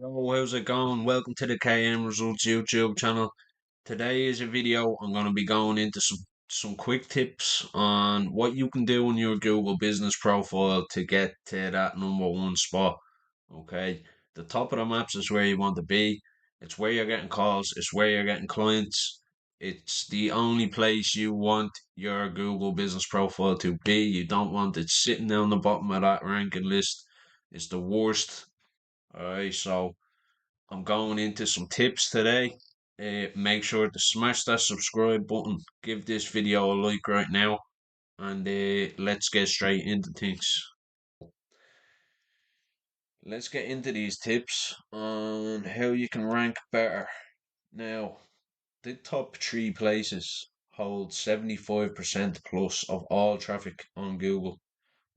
Yo, how's it going? Welcome to the KM Results YouTube channel. Today is a video I'm going to be going into some quick tips on what you can do in your Google business profile to get to that number one spot. Okay, the top of the maps is where you want to be. It's where you're getting calls, it's where you're getting clients. It's the only place you want your Google business profile to be. You don't want it sitting down the bottom of that ranking list. It's the worst. Alright, so I'm going into some tips today. Make sure to smash that subscribe button. Give this video a like right now. And let's get straight into things. Let's get into these tips on how you can rank better. Now, the top three places hold 75% plus of all traffic on Google,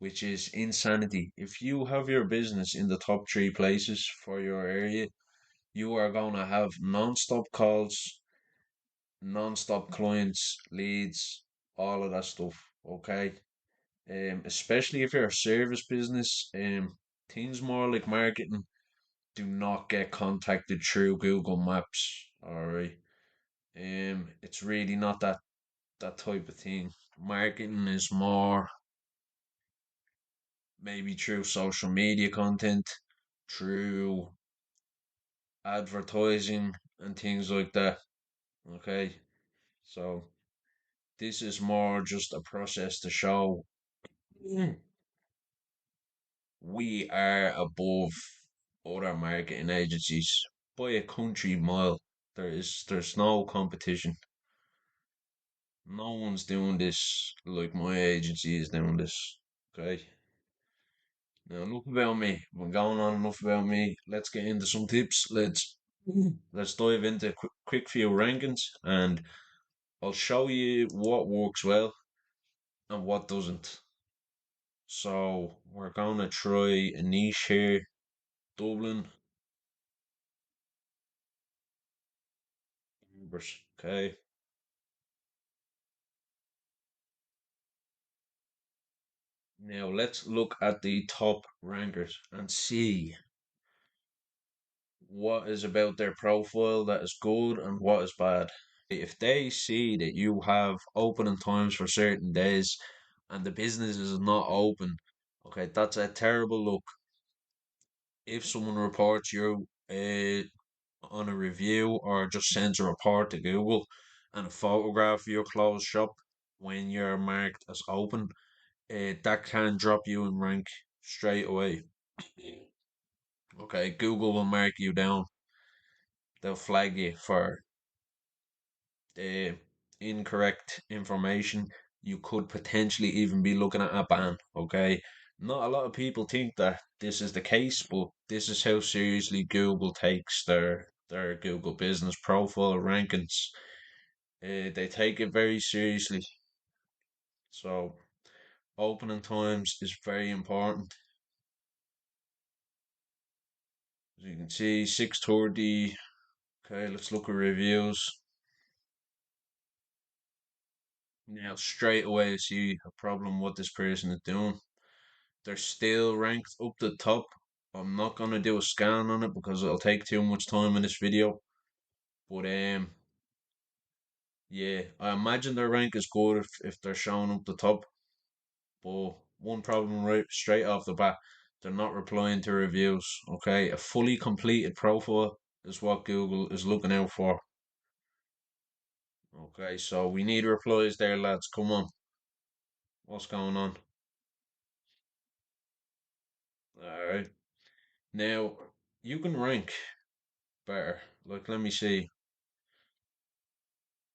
which is insanity. If you have your business in the top three places for your area, you are going to have non-stop calls, non-stop clients, leads, all of that stuff. Okay. Especially if you're a service business, things more like marketing do not get contacted through Google Maps. All right. It's really not that type of thing. Marketing is more maybe through social media content, through advertising and things like that. Okay. So this is more just a process to show we are above other marketing agencies by a country mile. There's no competition. No one's doing this like my agency is doing this. Okay. Now enough about me. We're going on enough about me. Let's get into some tips. Let's dive into quick few rankings and I'll show you what works well and what doesn't. So we're gonna try a niche here. Dublin. Okay. Now let's look at the top rankers and see what is about their profile that is good and what is bad. If they see that you have opening times for certain days and the business is not open, okay, that's a terrible look. If someone reports you on a review or just sends a report to Google and a photograph of your closed shop when you're marked as open, that can drop you in rank straight away. Okay, Google will mark you down. They'll flag you for incorrect information. You could potentially even be looking at a ban. Okay, not a lot of people think that this is the case, but this is how seriously Google takes their Google business profile rankings. They take it very seriously. So opening times is very important. As you can see, 6:30. Okay, let's look at reviews. Now, straight away, I see a problem what this person is doing. They're still ranked up the top. I'm not gonna do a scan on it because it'll take too much time in this video. But yeah, I imagine their rank is good if they're showing up the top. But one problem right straight off the bat, they're not replying to reviews. Okay, a fully completed profile is what Google is looking out for. Okay, so we need replies there, lads. Come on, what's going on? All right. Now, you can rank better. Like, let me see.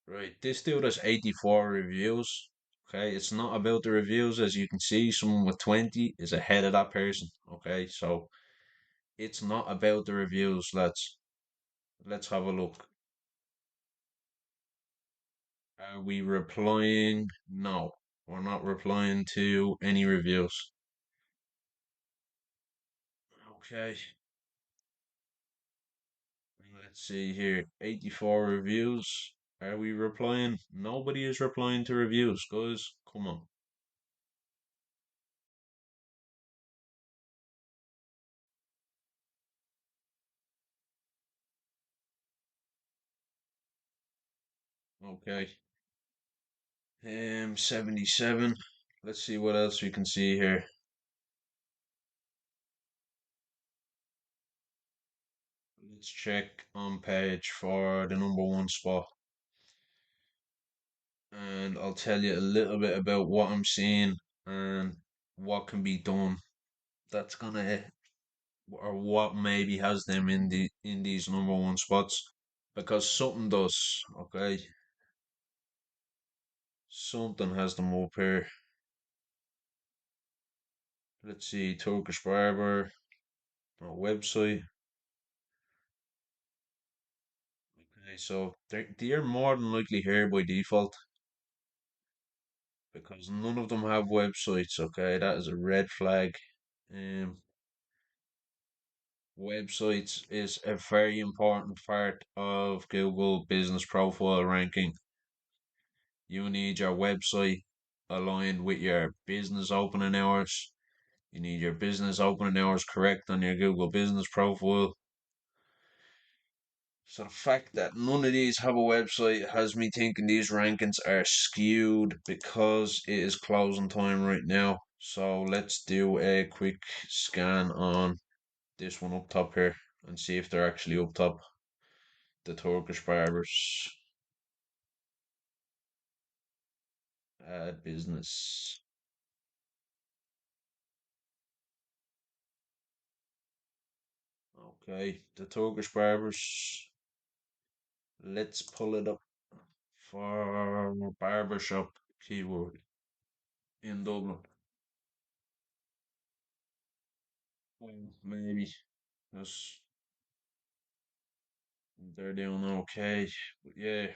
Right, this dude has 84 reviews. Okay, it's not about the reviews. As you can see, someone with 20 is ahead of that person. Okay, so it's not about the reviews. Let's have a look. Are we replying? No, we're not replying to any reviews. Okay, let's see here. 84 reviews. Are we replying? Nobody is replying to reviews, guys. Come on. Okay. 77. Let's see what else we can see here. Let's check on page for the number one spot. And I'll tell you a little bit about what I'm seeing and what can be done that's gonna or what maybe has them in these number one spots because something does, okay? Something has them up here. Let's see, Turkish barber, a website. Okay, so they're more than likely here by default because none of them have websites. Okay, that is a red flag. Um, Websites is a very important part of Google business profile ranking. You need your website aligned with your business opening hours. You need your business opening hours correct on your Google business profile. So the fact that none of these have a website has me thinking these rankings are skewed because it is closing time right now. So let's do a quick scan on this one up top here and see if they're actually up top. The Turkish barbers. Business. Okay, the Turkish barbers. Let's pull it up for barbershop keyword in Dublin. Maybe because they're doing okay. But yeah,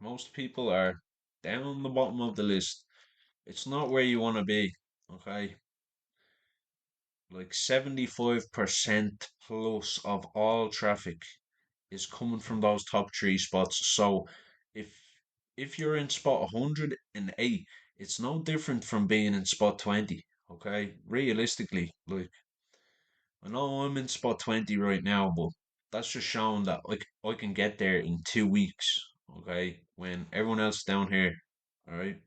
most people are down the bottom of the list. It's not where you want to be. Okay, like 75% plus of all traffic is coming from those top three spots. So if if you're in spot 108, it's no different from being in spot 20. Okay, realistically, like I know I'm in spot 20 right now, but that's just showing that like I can get there in 2 weeks. Okay, when everyone else down here, all right.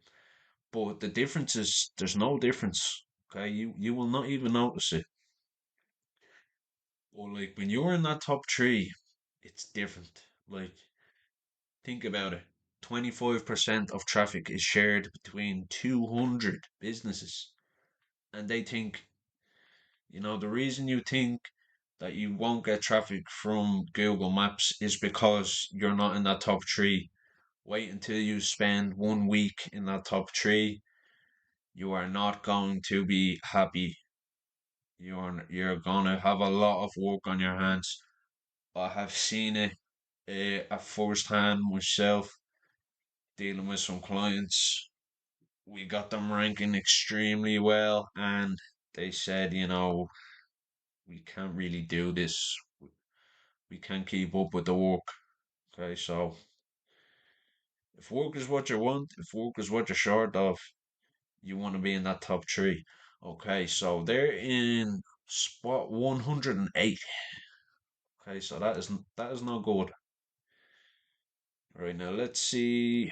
But the difference is there's no difference. Okay, you will not even notice it. Or like when you're in that top three, it's different. Like think about it. 25% of traffic is shared between 200 businesses. And they think, the reason you think that you won't get traffic from Google Maps is because you're not in that top three. Wait until you spend 1 week in that top three. You are not going to be happy. You're gonna have a lot of work on your hands. I have seen it at first hand myself, dealing with some clients. We got them ranking extremely well, and they said, we can't really do this. We can't keep up with the work. Okay, so if work is what you want, if work is what you're short of, you want to be in that top three. Okay, so they're in spot 108. Okay, so that is not good. All right, now let's see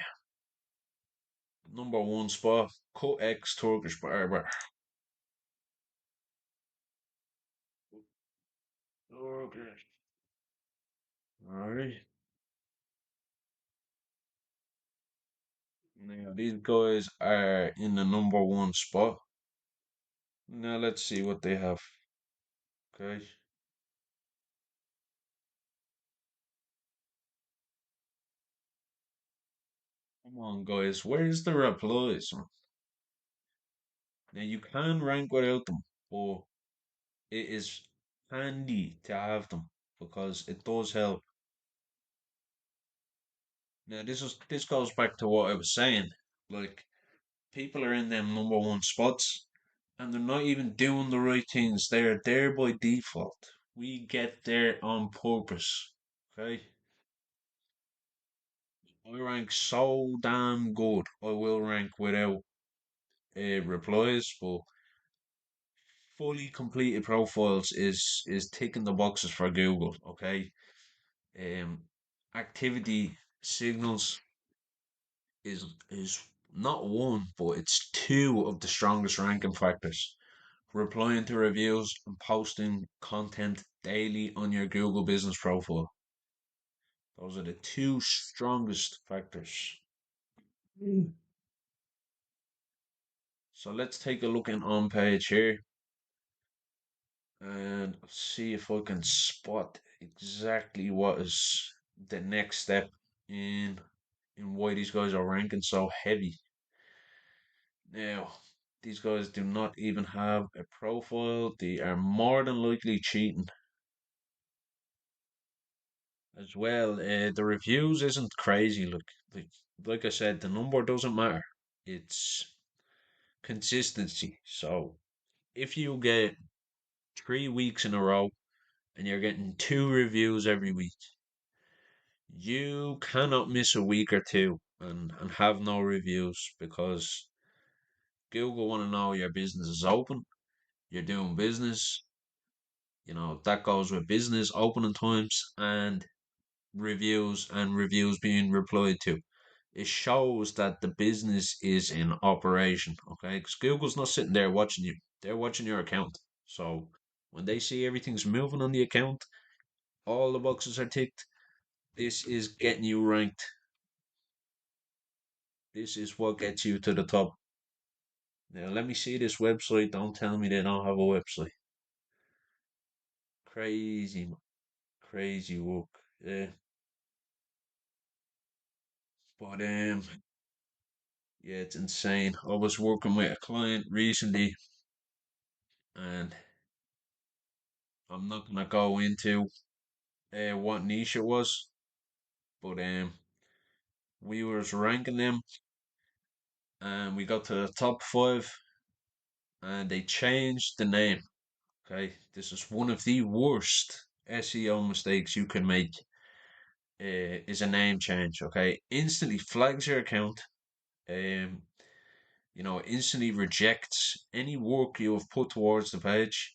number one spot. Cut X Turkish barber. Okay. All right. Now these guys are in the number one spot. Now let's see what they have. Okay. Come on, guys. Where's the replies? Now you can rank without them, but it is handy to have them because it does help. Now this goes back to what I was saying. Like people are in them number one spots and they're not even doing the right things. They are there by default. We get there on purpose. Okay? I rank so damn good. I will rank without replies, but fully completed profiles is ticking the boxes for Google. Okay, activity signals. is not one, but it's two of the strongest ranking factors. Replying to reviews and posting content daily on your Google business profile. Those are the two strongest factors. Mm. So let's take a look in on page here and see if I can spot exactly what is the next step in why these guys are ranking so heavy. Now, these guys do not even have a profile. They are more than likely cheating as well. The reviews isn't crazy. Like I said, the number doesn't matter. It's consistency. So if you get 3 weeks in a row and you're getting two reviews every week, you cannot miss a week or two and have no reviews because Google want to know your business is open, you're doing business. You know, that goes with business opening times and reviews being replied to. It shows that the business is in operation, okay? Because Google's not sitting there watching you, they're watching your account. So when they see everything's moving on the account, all the boxes are ticked, this is getting you ranked. This is what gets you to the top. Now, let me see this website. Don't tell me they don't have a website. Crazy, crazy work. Yeah. But yeah, it's insane. I was working with a client recently, and I'm not gonna go into what niche it was, but we was ranking them, and we got to the top five, and they changed the name. Okay, this is one of the worst SEO mistakes you can make. Is a name change. Okay, instantly flags your account. Um, instantly rejects any work you have put towards the page.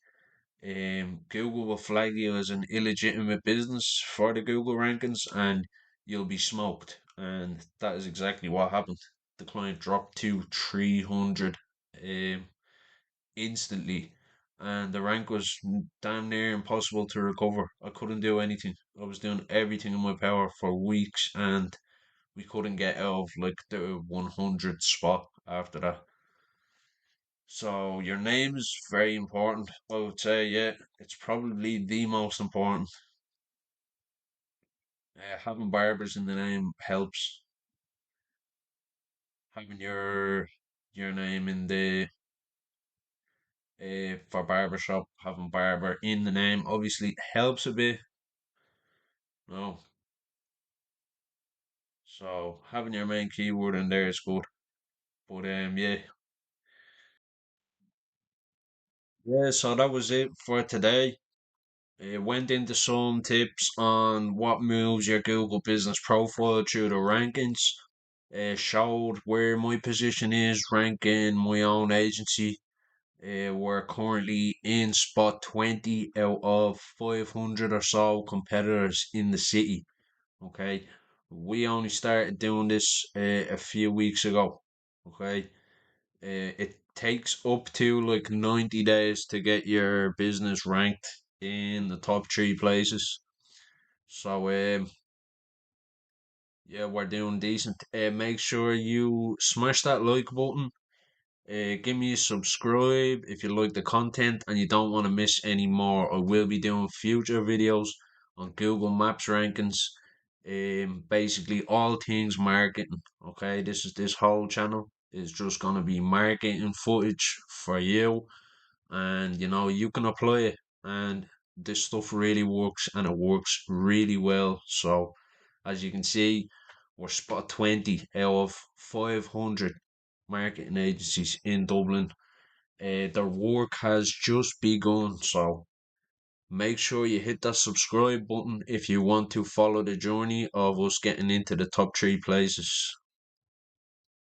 Google will flag you as an illegitimate business for the Google rankings, and you'll be smoked. And that is exactly what happened. The client dropped to 300 um, instantly, and the rank was damn near impossible to recover. I couldn't do anything. I was doing everything in my power for weeks, and we couldn't get out of like the 100 spot after that. So your name is very important. I would say, yeah, it's probably the most important. Having barbers in the name helps. Having your name in the for barbershop, having barber in the name obviously helps a bit. No, so having your main keyword in there is good. But yeah, yeah. So that was it for today. It went into some tips on what moves your Google business profile through the rankings. Showed where my position is ranking my own agency. We're currently in spot 20 out of 500 or so competitors in the city. Okay, we only started doing this a few weeks ago. Okay, it takes up to like 90 days to get your business ranked in the top three places. So, yeah, we're doing decent. Make sure you smash that like button. Give me a subscribe if you like the content and you don't want to miss any more. I will be doing future videos on Google Maps rankings. Basically all things marketing. Okay, this whole channel is just gonna be marketing footage for you, and you can apply it, and this stuff really works, and it works really well. So as you can see, we're spot 20 out of 500 marketing agencies in Dublin. Their work has just begun, so make sure you hit that subscribe button if you want to follow the journey of us getting into the top three places.